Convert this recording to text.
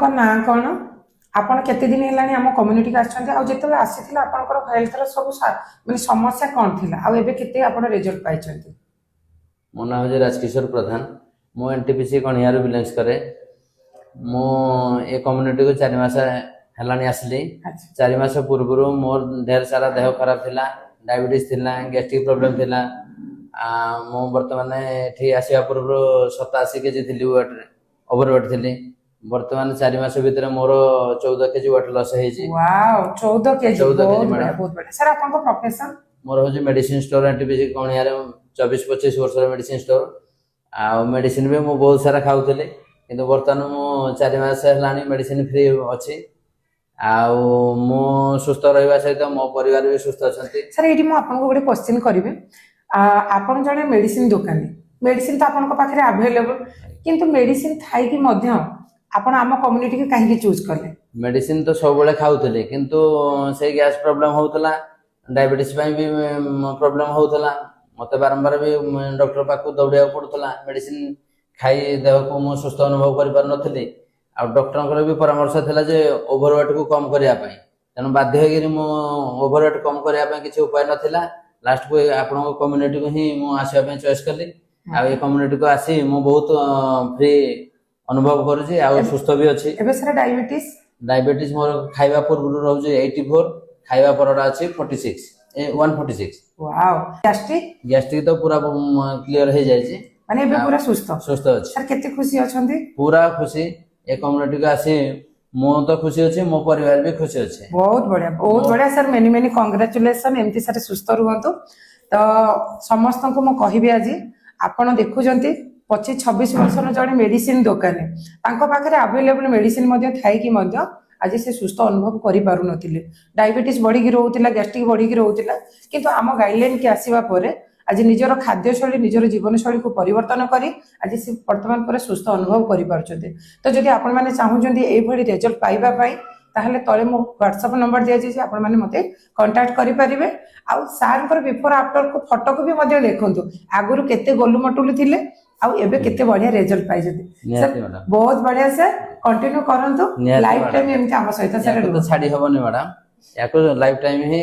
आपणको ना कौन आपण केते दिन हेलानी हम कम्युनिटी आछंते आ जेतेले आसीथिला आपणकर हेल्थ रा सब माने समस्या कोन थिला आ एबे केते आपण रिजल्ट पाइछंती? मो नाम है राजकिशोर प्रधान। मो एनटीपीसी कणियारू बिलोंग्स करे। मो ए कम्युनिटी को 4 मास हेलानी आसली। 4 मास पूर्व मोर ढेर सारा देह खराब थिला, डायबिटीज थिला, गैस्ट्रिक प्रॉब्लम थिला। मो वर्तमान एठी आसीया पूर्व 87 केजी थिली, वेट ओवरवेट थिली। वर्तमान 4 मास भीतर मोर 14 KG weight loss hazy. Wow 14 KG, बहुत मैडम। बहुत बढ़िया। सर आपन को प्रोफेशन? मोर हो मेडिसिन स्टोर एनटीपीसी कणियार 24-25 वर्ष मेडिसिन स्टोर। आ मेडिसिन भी मु बहुत सारा खाउतले, किंतु वर्तमान मु 4 मास हेलानी मेडिसिन फ्री अछि। आ मु सुस्थ रहबा सहित मो परिवार भी सुस्थ अछंती। सर एटी मु आपन को गोटे क्वेश्चन करिवे। आपन जने मेडिसिन दुकानी, मेडिसिन तो आपन को पाखरे अवेलेबल, किंतु मेडिसिन थाई कि मध्य आपण आम कम्युनिटी के काहे चूज करले? मेडिसिन तो सब बेले खाउतले, किंतु से गैस प्रॉब्लम होतला, डायबिटीज पई भी प्रॉब्लम होतला। मते बारंबार भी डॉक्टर पाखु दौड़िया पड़तला। मेडिसिन खाई देह को मो सुस्थ अनुभव करि पार नथली। आ डॉक्टर भी परामर्श थिला जे ओवरवेट को कम करिया पई, तनो बाध्य होगिरी मो ओवरवेट कम करिया पई किछि उपाय नथिला। लास्ट को आपण कम्युनिटी को ही मो आसिया पई चॉइस करली। आ ए कम्युनिटी को आसी मो बहुत फ्री अनुभव करूची, आ सुस्थ भी अछि। एबे सर डायबिटीज मोर खाइबा पूर्व रहउची 84, खाइबा परडा अछि 46 146। वाओ गैस्ट्रिक तो पूरा क्लियर हो जायछि, माने एबे पूरा सुस्थ अछि। सर केते खुशी अछंती? पूरा खुशी। ए कम्युनिटी को आसी मो तो खुशी अछि, मो परिवार भी खुशी अछि। बहुत बढ़िया सर। Many many congratulation. एमती सर सुस्थ रुहंतु। तो समस्त को मो कहिबे आज आपण देखुजंती 25-26 वर्षर जड़े मेडिसिन दुकानी तांको पाखरे अवेलेबल मेडिसिन मध्य थाई कि मध्य आज से सुस्थ अनुभव करि पारु नथिले। डायबिटीज बढ़ी रोला, गैस्ट्रिक बढ़ी रोला, किंतु आम गाइडलाइन के आसीबा परे आज निजर खाद्य शैली, निजर जीवन शैली को परिवर्तन करी आज से वर्तमान पर सुस्थ अनुभव करि पारुछते। तो जदि आपण माने चाहुचंती एई भली रिजल्ट पाइबा पई ताहले तळे मो व्हाट्सएप नंबर दिया जे आपण माने मते कांटेक्ट करि परिबे। आ सार कर बिफोर आफ्टर को फोटो को भी मध्य देखंतु, आगुरु केते गोलु मटुलु थिले आउ एबे केते बढ़िया रिजल्ट पाइ जते। सर बहुत बढ़िया सर, कंटिन्यू करंतु। लाइफ टाइम एमती हम सहित सर तो छाड़ी हबनी मैडम, याको लाइफ टाइम ही